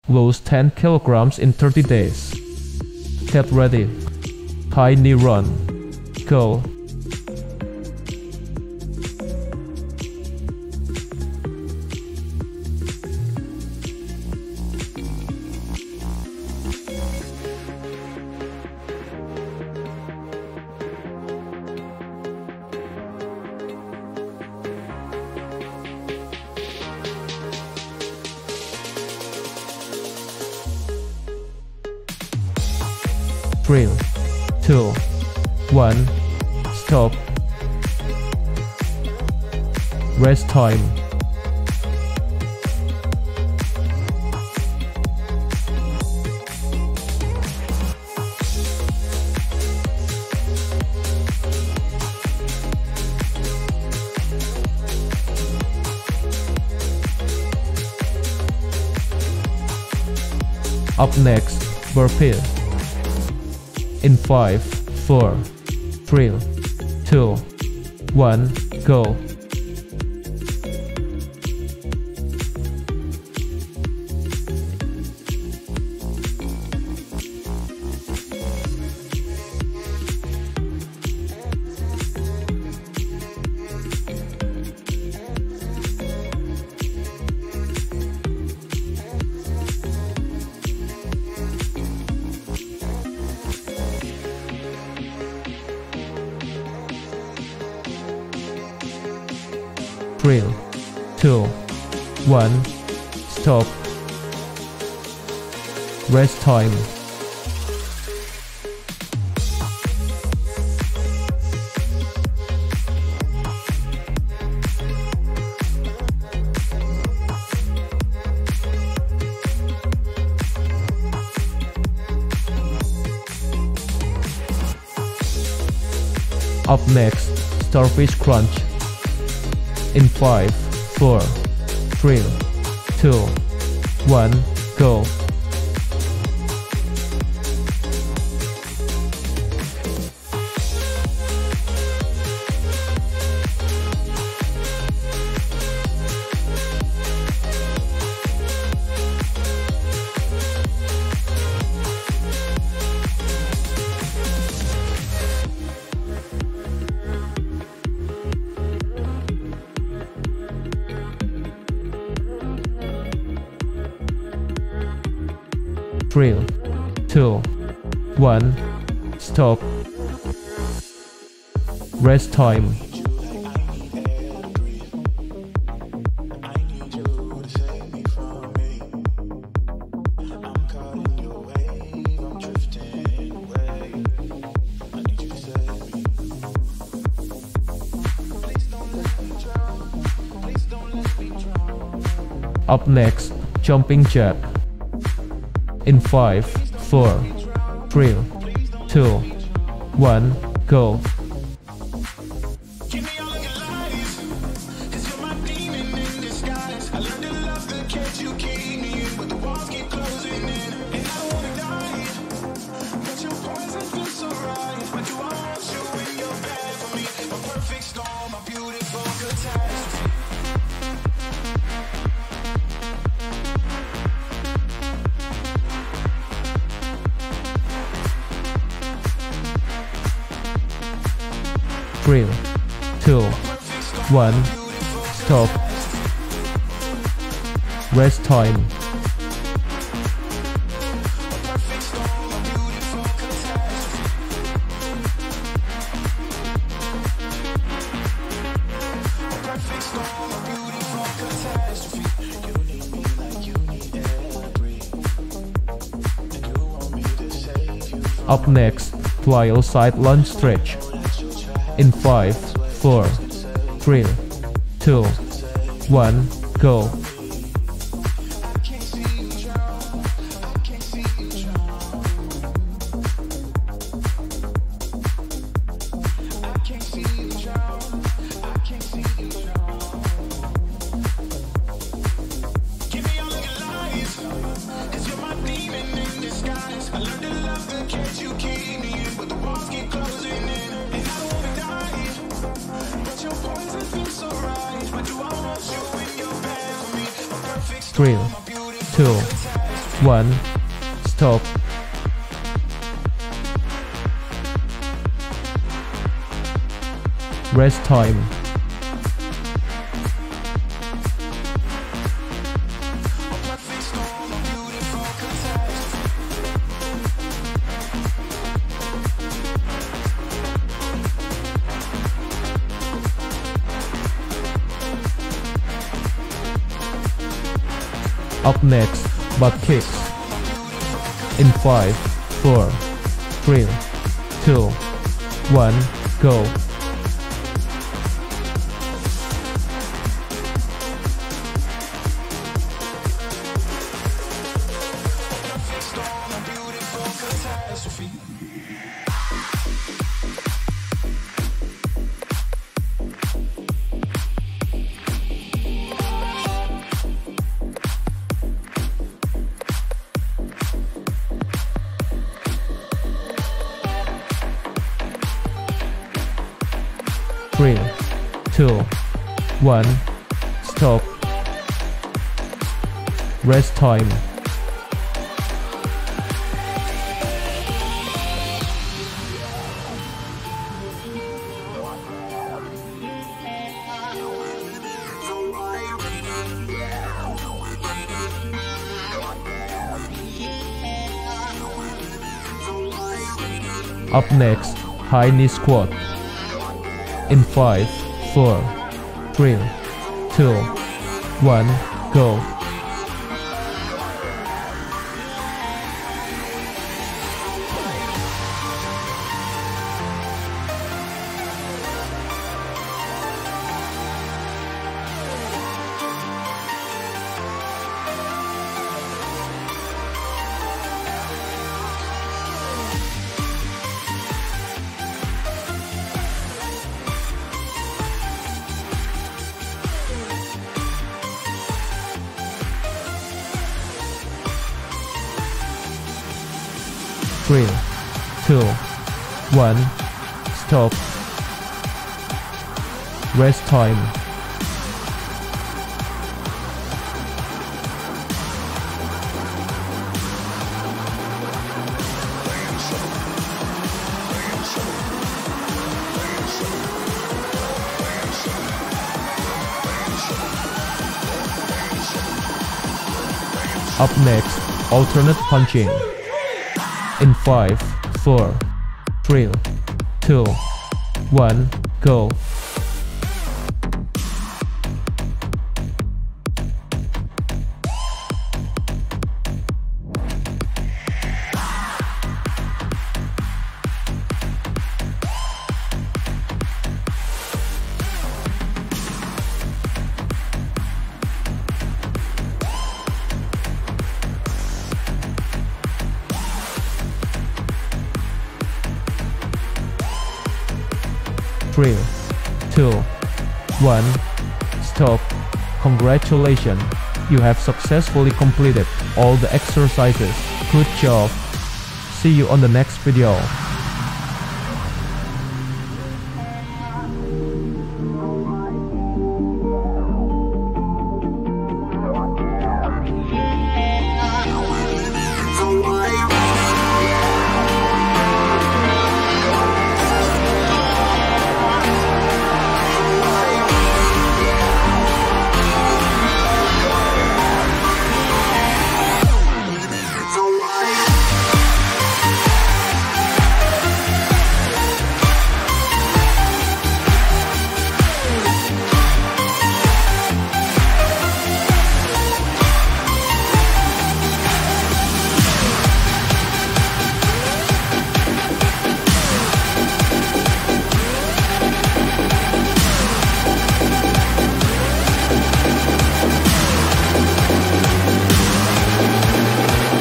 Lose 10 kilograms in 30 days. Get ready. High knee run. Go. Three, two, one, stop. Rest time. Up next, Burpee. In 5, 4, 3, 2, 1, go. Three, two, one, stop. Rest time. Up next, Starfish Crunch. In 5, 4, 3, 2, 1, go. Three, two, one, stop. Rest time. Up next, jumping jack. In 5, 4, 3, 2, 1, go. Three, two, one, stop. Rest time. Up next, Plyo side lunge stretch. In 5, 4, 3, 2, 1, go. Three, two, 1. Stop. Rest time. Up next, butt kicks. In 5, 4, 3, 2, 1, go. Three, 2, 1, stop. Rest time. Up next, high knee squat. In 5, 4, 3, 2, 1, go. Three, 2, 1, stop. Rest time. Up next, alternate punching. In 5, 4, 3, 2, 1, go. Three, 2, 1, stop. Congratulations, you have successfully completed all the exercises. Good job. See you on the next video.